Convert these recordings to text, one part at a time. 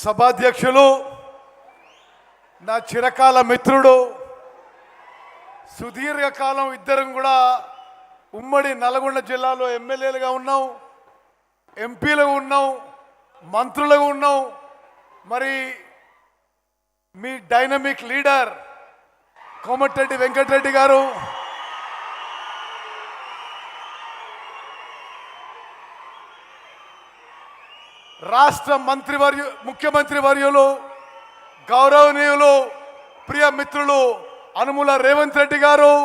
సభాధ్యక్షులు, నా చిరకాల మిత్రుడు, సుదీర్ఘకాలం ఇద్దరం కూడా ఉమ్మడి నల్గొండ జిల్లాలో ఎమ్మెల్యేలుగా ఉన్నాం, ఎంపీలుగా ఉన్నాం, మంత్రులుగా ఉన్నాం. మరి మీ డైనమిక్ లీడర్ కోమటిరెడ్డి వెంకటరెడ్డి గారు, రాష్ట్ర ముఖ్యమంత్రి వర్యులు, గౌరవనీయులు, ప్రియ మిత్రులు అనుముల రేవంత్ రెడ్డి గారు,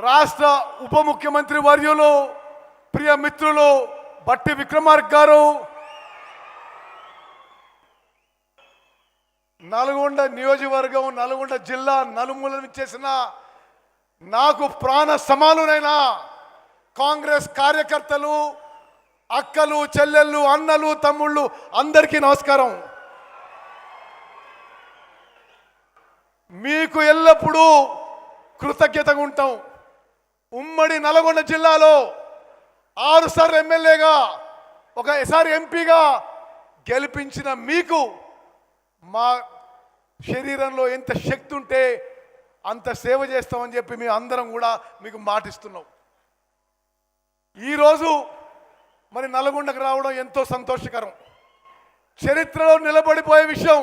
రాష్ట్ర ఉప ముఖ్యమంత్రి వర్యులు, ప్రియ మిత్రులు బట్టి విక్రమార్క గారు, నల్గొండ నియోజకవర్గం, నల్గొండ జిల్లా నలుమూలను చేసిన నాకు ప్రాణ సమానులైన కాంగ్రెస్ కార్యకర్తలు, అక్కలు, చెల్లెళ్ళు, అన్నలు, తమ్ముళ్ళు అందరికీ నమస్కారం. మీకు ఎల్లప్పుడూ కృతజ్ఞతగా ఉంటాం. ఉమ్మడి నల్గొండ జిల్లాలో 6 సార్లు ఎమ్మెల్యేగా, ఒకసారి ఎంపీగా గెలిపించిన మీకు మా శరీరంలో ఎంత శక్తి ఉంటే అంత సేవ చేస్తామని చెప్పి మేము అందరం కూడా మీకు మాటిస్తున్నాం. ఈరోజు మరి నల్గొండకు రావడం ఎంతో సంతోషకరం. చరిత్రలో నిలబడిపోయే విషయం.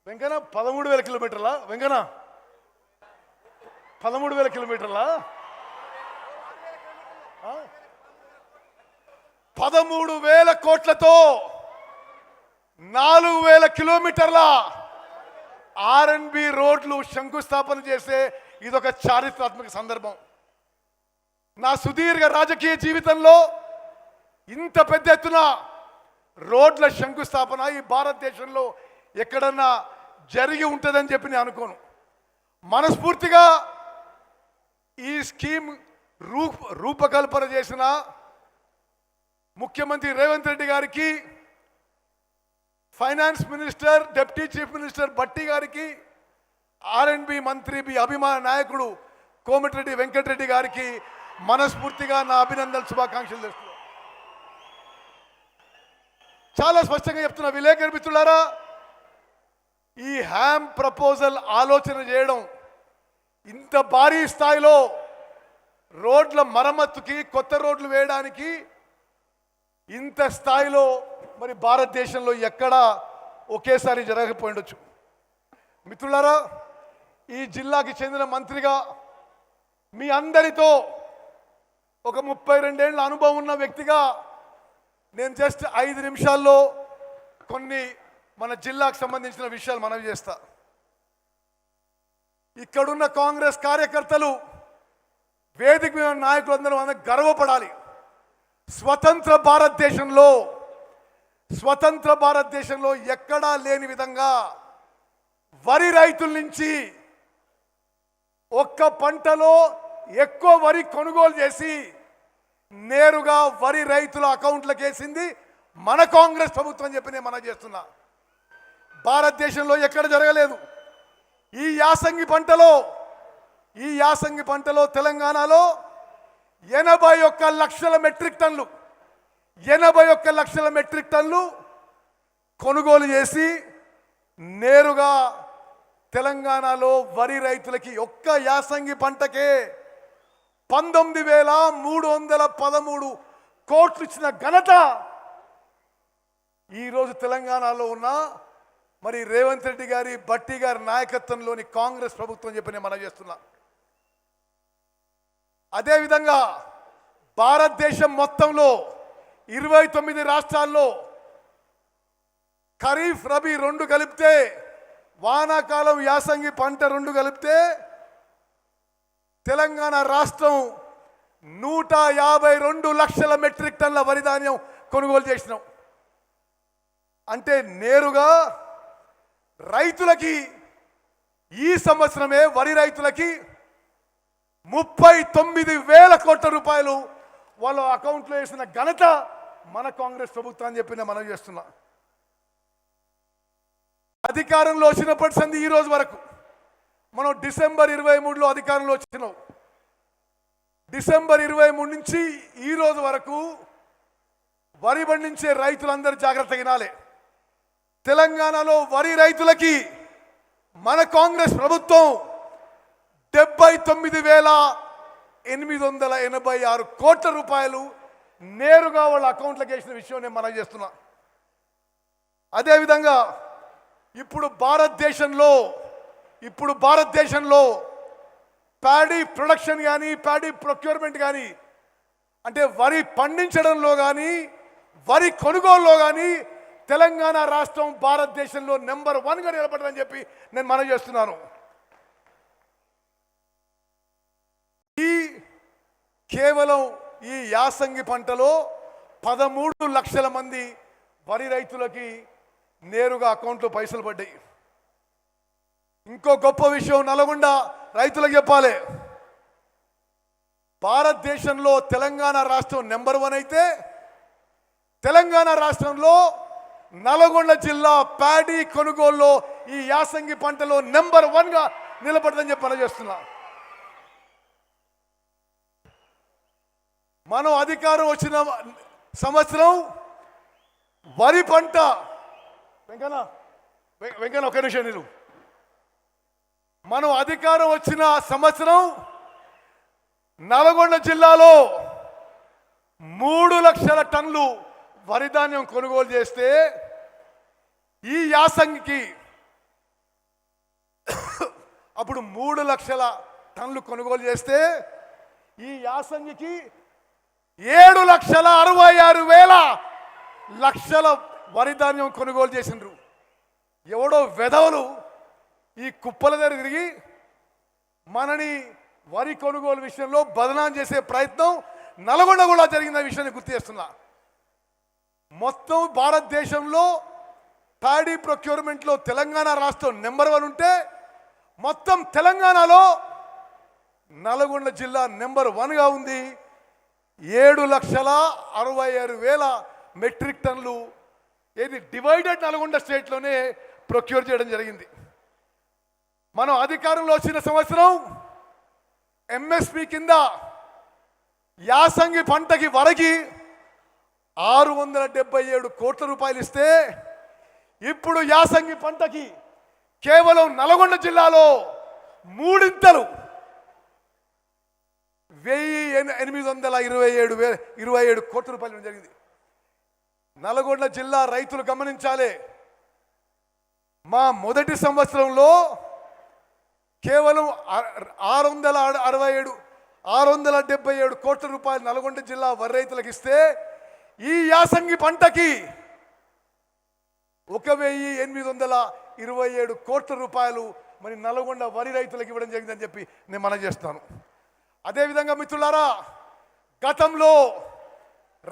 వెంకన్న 13,000 కిలోమీటర్ల, వెంకన్న 13,000 కిలోమీటర్ల, 13,000 కోట్లతో 4,000 కిలోమీటర్ల R&B రోడ్లు శంకుస్థాపన చేసే ఇదొక చారిత్రాత్మక సందర్భం. నా సుదీర్ఘ రాజకీయ జీవితంలో ఇంత పెద్ద ఎత్తున రోడ్ల శంకుస్థాపన ఈ భారతదేశంలో ఎక్కడన్నా జరిగి ఉంటుందని చెప్పి నేను అనుకోను. మనస్ఫూర్తిగా ఈ స్కీమ్ రూపకల్పన చేసిన ముఖ్యమంత్రి రేవంత్ రెడ్డి గారికి, finance minister, deputy chief minister Bhatti గారికి, R&B మంత్రి, మీ అభిమాన నాయకుడు కోమటిరెడ్డి వెంకటరెడ్డి గారికి మనస్ఫూర్తిగా నా అభినందనలు, శుభాకాంక్షలు చేస్తున్నాను. చాలా స్పష్టంగా చెప్తున్నా విలేకరు మిత్రులారా, ఈ హ్యామ్ ప్రపోజల్ ఆలోచన చేయడం, ఇంత భారీ స్థాయిలో రోడ్ల మరమ్మతుకి, కొత్త రోడ్లు వేయడానికి ఇంత స్థాయిలో మరి భారతదేశంలో ఎక్కడా ఒకేసారి జరగకపోయి ఉండొచ్చు. మిత్రులారా, ఈ జిల్లాకి చెందిన మంత్రిగా మీ అందరితో ఒక 32 ఏళ్ల అనుభవం ఉన్న వ్యక్తిగా నేను జస్ట్ 5 నిమిషాల్లో కొన్ని మన జిల్లాకు సంబంధించిన విషయాలు మనవి చేస్తా. ఇక్కడున్న కాంగ్రెస్ కార్యకర్తలు, వేదిక మీద నాయకులందరూ గర్వపడాలి. స్వతంత్ర భారతదేశంలో ఎక్కడా లేని విధంగా వరి రైతుల నుంచి ఒక్క పంటలో ఎక్కువ వరి కొనుగోలు చేసి నేరుగా వరి రైతుల అకౌంట్లకు వేసింది మన కాంగ్రెస్ ప్రభుత్వం అని చెప్పి నేను మనం చేస్తున్నా. భారతదేశంలో ఎక్కడ జరగలేదు. ఈ యాసంగి పంటలో తెలంగాణలో 81 లక్షల మెట్రిక్ టన్నులు కొనుగోలు చేసి నేరుగా తెలంగాణలో వరి రైతులకి ఒక్క యాసంగి పంటకే 19,313 కోట్లు ఇచ్చిన ఘనత ఈరోజు తెలంగాణలో ఉన్న మరి రేవంత్ రెడ్డి గారి, భట్టి గారి నాయకత్వంలోని కాంగ్రెస్ ప్రభుత్వం చెప్పి నేను మనం చేస్తున్నా. అదేవిధంగా భారతదేశం మొత్తంలో 29 రాష్ట్రాల్లో ఖరీఫ్, రబీ 2 కలిపితే, వానాకాలం, యాసంగి పంట 2 కలిపితే తెలంగాణ రాష్ట్రం 152 లక్షల మెట్రిక్ టన్నుల వరి ధాన్యం కొనుగోలు చేసినాం. అంటే నేరుగా రైతులకి ఈ సంవత్సరమే వరి రైతులకి 39,000 కోట్ల రూపాయలు వాళ్ళ అకౌంట్లో వేసిన ఘనత మన కాంగ్రెస్ ప్రభుత్వాన్ని చెప్పి నేను మనం చేస్తున్నా. అధికారంలో వచ్చినప్పటి సంది ఈ రోజు వరకు మనం డిసెంబర్ 23లో అధికారంలో వచ్చినాం. డిసెంబర్ 23 నుంచి ఈ రోజు వరకు వరి పండించే రైతులందరూ జాగ్రత్తగా వినాలి. తెలంగాణలో వరి రైతులకి మన కాంగ్రెస్ ప్రభుత్వం 79,886 కోట్ల రూపాయలు నేరుగా వాళ్ళ అకౌంట్లకు వేసిన విషయం నేను మనం చేస్తున్నా. అదేవిధంగా ఇప్పుడు భారతదేశంలో ప్యాడీ ప్రొడక్షన్ కానీ ప్యాడీ ప్రొక్యూర్మెంట్ కానీ అంటే వరి పండించడంలో కానీ వరి కొనుగోలులో కానీ తెలంగాణ రాష్ట్రం భారతదేశంలో నెంబర్ 1గా నిలబడదని చెప్పి నేను మనం చేస్తున్నాను. కేవలం ఈ యాసంగి పంటలో 13 లక్షల మంది వరి రైతులకి నేరుగా అకౌంట్లో పైసలు పడ్డాయి. ఇంకో గొప్ప విషయం నల్గొండ రైతులకు చెప్పాలి. భారతదేశంలో తెలంగాణ రాష్ట్రం నెంబర్ 1 అయితే తెలంగాణ రాష్ట్రంలో నల్గొండ జిల్లా ప్యాడీ కొనుగోలులో ఈ యాసంగి పంటలో నెంబర్ 1గా నిలబడదని చెప్పి పనిచేస్తున్నా. మనం అధికారం వచ్చిన సంవత్సరం వరి పంట వెంకన్న ఒక నిమిషం నీళ్ళు మనం అధికారం వచ్చిన సంవత్సరం నల్గొండ జిల్లాలో 3 లక్షల టన్నులు వరి ధాన్యం కొనుగోలు చేస్తే ఈ యాసంగికి అప్పుడు 3 లక్షల టన్నులు కొనుగోలు చేస్తే ఈ యాసంగికి 7,66,000 వరి ధాన్యం కొనుగోలు చేసిండ్రు. ఎవడో వెధవలు ఈ కుప్పల దగ్గర తిరిగి మనని వరి కొనుగోలు విషయంలో బదనాం చేసే ప్రయత్నం నల్గొండ కూడా జరిగిన విషయాన్ని గుర్తు చేస్తున్నా. మొత్తం భారతదేశంలో ప్యాడీ ప్రొక్యూర్మెంట్లో తెలంగాణ రాష్ట్రం నెంబర్ 1 ఉంటే మొత్తం తెలంగాణలో నల్గొండ జిల్లా నెంబర్ 1గా ఉంది. 7,66,000 మెట్రిక్ టన్నులు ఏది డివైడెడ్ నల్గొండ స్టేట్లోనే ప్రొక్యూర్ చేయడం జరిగింది. మనం అధికారంలో వచ్చిన సంవత్సరం ఎంఎస్పి కింద యాసంగి పంటకి వరకి 677 కోట్ల రూపాయలు ఇస్తే ఇప్పుడు యాసంగి పంటకి కేవలం నల్గొండ జిల్లాలో 3 1,827 కోట్ల రూపాయలు జరిగింది. నల్గొండ జిల్లా రైతులు గమనించాలి. మా మొదటి సంవత్సరంలో కేవలం 677 కోట్ల రూపాయలు నల్గొండ జిల్లా వరి రైతులకు ఇస్తే ఈ యాసంగి పంటకి 1,827 కోట్ల రూపాయలు మరి నల్గొండ వరి రైతులకు ఇవ్వడం జరిగిందని చెప్పి నేను మనం చేస్తాను. అదేవిధంగా మిత్రులారా, గతంలో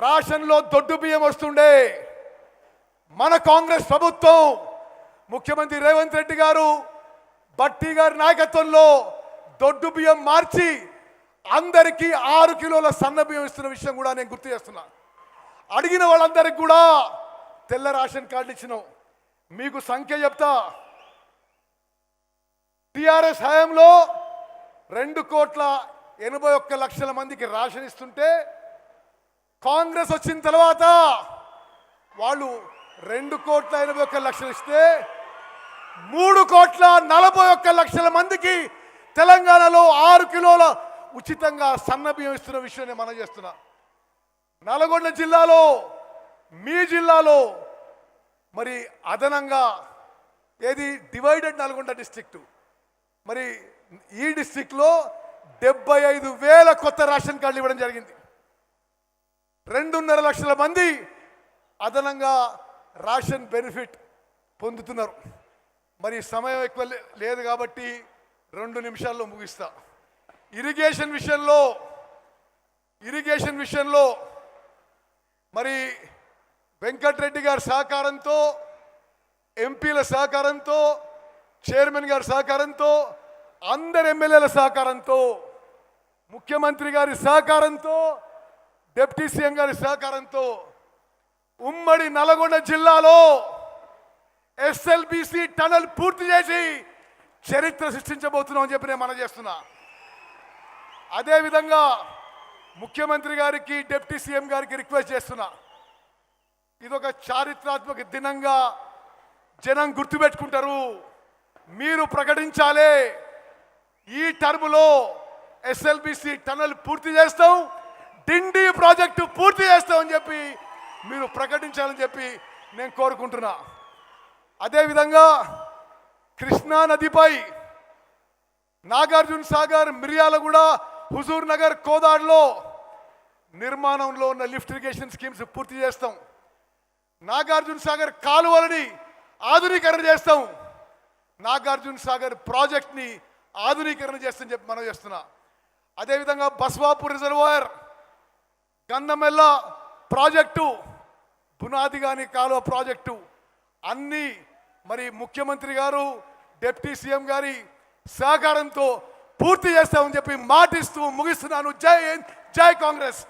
రాషన్లో దొడ్డు బియ్యం వస్తుండే. మన కాంగ్రెస్ ప్రభుత్వం ముఖ్యమంత్రి రేవంత్ రెడ్డి గారు బట్టి గారి నాయకత్వంలో దొడ్డు బియ్యం మార్చి అందరికీ 6 కిలోల సన్న బియ్యం ఇస్తున్న విషయం కూడా నేను గుర్తు చేస్తున్నా. అడిగిన వాళ్ళందరికీ కూడా తెల్ల రేషన్ కార్డు ఇచ్చినాం. మీకు సంఖ్య చెప్తా. టిఆర్ఎస్ హయాంలో 2,81,00,000 మందికి రేషన్ ఇస్తుంటే కాంగ్రెస్ వచ్చిన తర్వాత వాళ్ళు 2,81,00,000 ఇస్తే 3,41,00,000 మందికి తెలంగాణలో 6 కిలోల ఉచితంగా సన్న బియ్యం ఇస్తున్న విషయాన్ని మనం చేస్తున్నా. నల్గొండ జిల్లాలో మీ జిల్లాలో మరి అదనంగా ఏది డివైడెడ్ నల్గొండ డిస్ట్రిక్ట్ మరి ఈ డిస్ట్రిక్ట్లో 75,000 కొత్త రేషన్ కార్డులు ఇవ్వడం జరిగింది. 2.5 లక్షల మంది అదనంగా రేషన్ బెనిఫిట్ పొందుతున్నారు. మరి సమయం ఎక్కువ లేదు కాబట్టి 2 నిమిషాల్లో ముగిస్తా. ఇరిగేషన్ విషయంలో మరి వెంకటరెడ్డి గారి సహకారంతో, ఎంపీల సహకారంతో, చైర్మన్ గారి సహకారంతో, అందరు ఎమ్మెల్యేల సహకారంతో, ముఖ్యమంత్రి గారి సహకారంతో, డిప్యూటీ సీఎం గారి సహకారంతో ఉమ్మడి నల్గొండ జిల్లాలో ఎస్ఎల్బిసి టనల్ పూర్తి చేసి చరిత్ర సృష్టించబోతున్నాం అని చెప్పి నేను మనం చేస్తున్నా. అదేవిధంగా ముఖ్యమంత్రి గారికి, డిప్యూటీ సీఎం గారికి రిక్వెస్ట్ చేస్తున్నా. ఇదొక చారిత్రాత్మక దినంగా జనం గుర్తుపెట్టుకుంటారు. మీరు ప్రకటించాలి, ఈ టర్ములో ఎస్ఎల్బిసి టన్నల్ పూర్తి చేస్తాం, డిండి ప్రాజెక్టు పూర్తి చేస్తామని చెప్పి మీరు ప్రకటించాలని చెప్పి నేను కోరుకుంటున్నా. అదేవిధంగా కృష్ణా నదిపై నాగార్జున సాగర్, మిర్యాలగూడ, హుజూర్ నగర్, కోదాడ్లో నిర్మాణంలో ఉన్న లిఫ్ట్ ఇరిగేషన్ స్కీమ్స్ పూర్తి చేస్తాం. నాగార్జున సాగర్ కాలువలని ఆధునీకరణ చేస్తాం. నాగార్జున సాగర్ ప్రాజెక్ట్ని ఆధునీకరణ చేస్తామని చెప్పి మనం చేస్తున్నా. అదేవిధంగా బస్వాపూర్ రిజర్వాయర్, గంధమెల్ల ప్రాజెక్టు, పునాది గాని కాలువ ప్రాజెక్టు అన్నీ మరి ముఖ్యమంత్రి గారు, డిప్యూటీ సీఎం గారి సహకారంతో పూర్తి చేస్తామని చెప్పి మాటిస్తూ ముగిస్తున్నాను. జై హింద్, జై కాంగ్రెస్.